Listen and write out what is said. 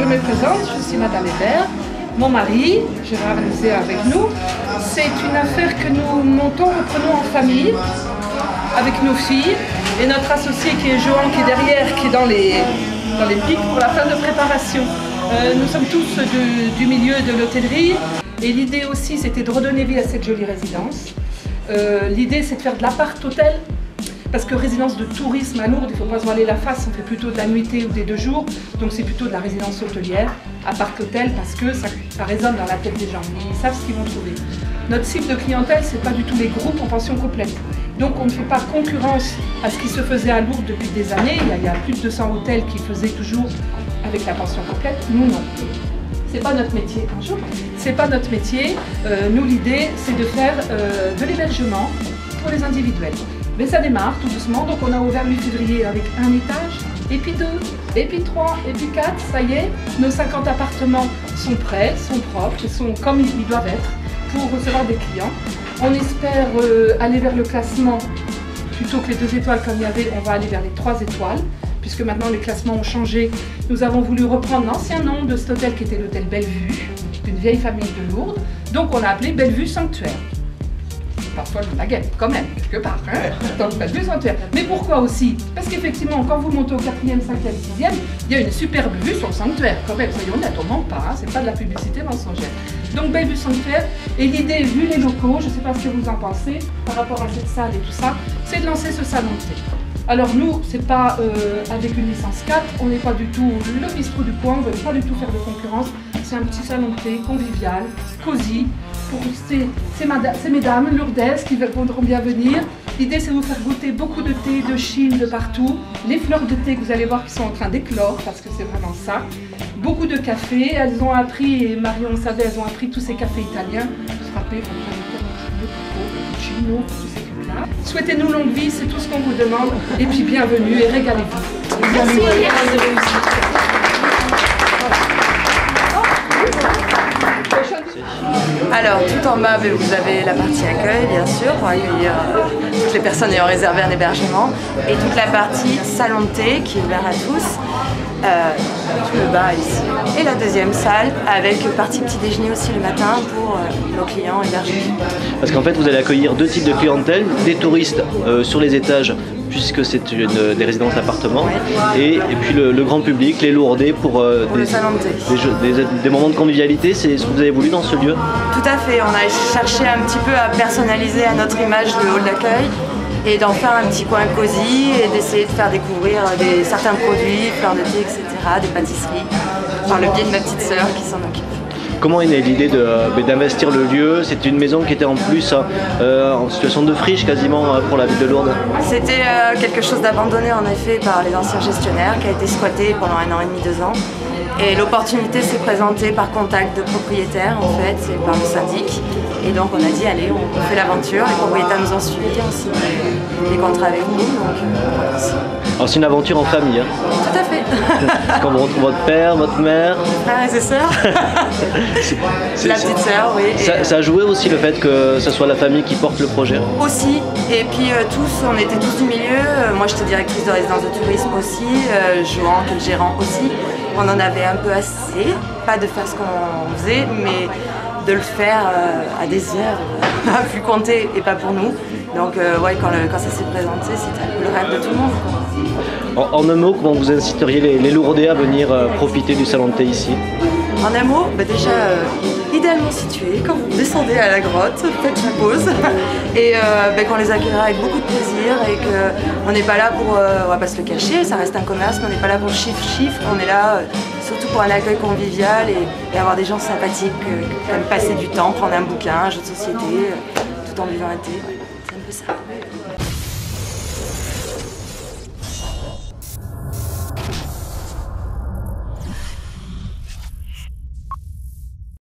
je me présente, je suis Madame Hébert. Mon mari, Gérard Nizet avec nous. C'est une affaire que nous montons, reprenons en famille, avec nos filles. Et notre associé qui est Johan, qui est derrière, qui est dans les pics pour la phase de préparation. Nous sommes tous du milieu de l'hôtellerie. Et l'idée aussi, c'était de redonner vie à cette jolie résidence. L'idée, c'est de faire de l'appart-hôtel. Parce que résidence de tourisme à Lourdes, il ne faut pas se voiler la face, on fait plutôt de la nuitée ou des 2 jours. Donc c'est plutôt de la résidence hôtelière, appart-hôtel, parce que ça résonne dans la tête des gens. Ils savent ce qu'ils vont trouver. Notre cible de clientèle, ce n'est pas du tout les groupes en pension complète. Donc on ne fait pas concurrence à ce qui se faisait à Lourdes depuis des années. Il y a plus de 200 hôtels qui faisaient toujours avec la pension complète. Nous, non. C'est pas notre métier. Bonjour. C'est pas notre métier. Nous, l'idée, c'est de faire de l'hébergement pour les individuels. Mais ça démarre tout doucement, donc on a ouvert le 8 février avec 1 étage, et puis 2, et puis 3, et puis 4, ça y est, nos 50 appartements sont prêts, sont propres, ils sont comme ils doivent être pour recevoir des clients. On espère aller vers le classement, plutôt que les 2 étoiles comme il y avait, on va aller vers les 3 étoiles, puisque maintenant les classements ont changé. Nous avons voulu reprendre l'ancien nom de cet hôtel qui était l'hôtel Bellevue, d'une vieille famille de Lourdes, donc on a appelé Bellevue Sanctuaire. Parfois je la gueule, quand même, quelque part, hein, donc Bellevue Sanctuaire. Mais pourquoi aussi? Parce qu'effectivement, quand vous montez au 4e, 5e, 6e, il y a une superbe vue sur le sanctuaire, quand même, soyons honnêtes, on ment pas, hein, c'est pas de la publicité mensongère. Donc Bellevue Sanctuaire, et l'idée, vu les locaux, je ne sais pas ce que vous en pensez, par rapport à cette salle et tout ça, c'est de lancer ce salon de thé. Alors nous, c'est pas avec une licence 4, on n'est pas du tout le bistrot du coin, on ne veut pas du tout faire de concurrence, c'est un petit salon de thé convivial, cosy, pour ces mesdames lourdaises qui voudront bien venir. L'idée, c'est de vous faire goûter beaucoup de thé, de Chine, de partout. Les fleurs de thé que vous allez voir qui sont en train d'éclore, parce que c'est vraiment ça. Beaucoup de café. Elles ont appris, et Marion savait, elles ont appris tous ces cafés italiens. Frappés, cappuccino, tous ces trucs-là. Souhaitez-nous longue vie, c'est tout ce qu'on vous demande. Et puis bienvenue et régalez-vous. Merci. Alors, tout en bas, vous avez la partie accueil, bien sûr, pour accueillir toutes les personnes ayant réservé un hébergement. Et toute la partie salon de thé, qui est ouvert à tous. Tout le bas ici. Et la 2e salle, avec partie petit déjeuner aussi le matin pour nos clients hébergés. Parce qu'en fait, vous allez accueillir 2 types de clientèle. Des touristes sur les étages, puisque c'est des résidences d'appartements, ouais. et puis le grand public, les Lourdais, pour des moments de convivialité. C'est ce que vous avez voulu dans ce lieu? Tout à fait, on a cherché un petit peu à personnaliser à notre image le hall d'accueil et d'en faire un petit coin cosy et d'essayer de faire découvrir certains produits, fleurs de thé, etc., des pâtisseries, par le biais de ma petite sœur qui s'en occupe. Comment est née l'idée d'investir le lieu? C'était une maison qui était en plus en situation de friche quasiment pour la ville de Lourdes. C'était quelque chose d'abandonné en effet par les anciens gestionnaires qui a été squatté pendant 1 an et demi, 2 ans. Et l'opportunité s'est présentée par contact de propriétaires en fait, c'est par le syndic. Et donc on a dit allez, on fait l'aventure, les propriétaires nous ont suivis, on signe des contrats avec nous. Alors c'est une aventure en famille. Hein. Tout à fait. Quand on retrouve votre père, votre mère. Frères et ses sœurs. La petite sœur, oui. Ça a joué aussi le fait que ce soit la famille qui porte le projet? Aussi, et puis on était tous du milieu. Moi j'étais directrice de résidence de tourisme aussi, Johan qui est le gérant aussi. On en avait un peu assez, pas de faire ce qu'on faisait, mais de le faire à des heures à plus compter et pas pour nous. Donc ouais, quand ça s'est présenté, c'était un peu le rêve de tout le monde. Quoi. En un mot, comment vous inciteriez les Lourdais à venir profiter du salon de thé ici? En un mot, déjà idéalement situé, quand vous descendez à la grotte, faites la pause et qu'on les accueillera avec beaucoup de plaisir et qu'on n'est pas là pour, on va pas se le cacher, ça reste un commerce, mais on n'est pas là pour chiffre, on est là surtout pour un accueil convivial et avoir des gens sympathiques qui aiment passer du temps, prendre un bouquin, un jeu de société, tout en buvant un thé, ouais, c'est un peu ça.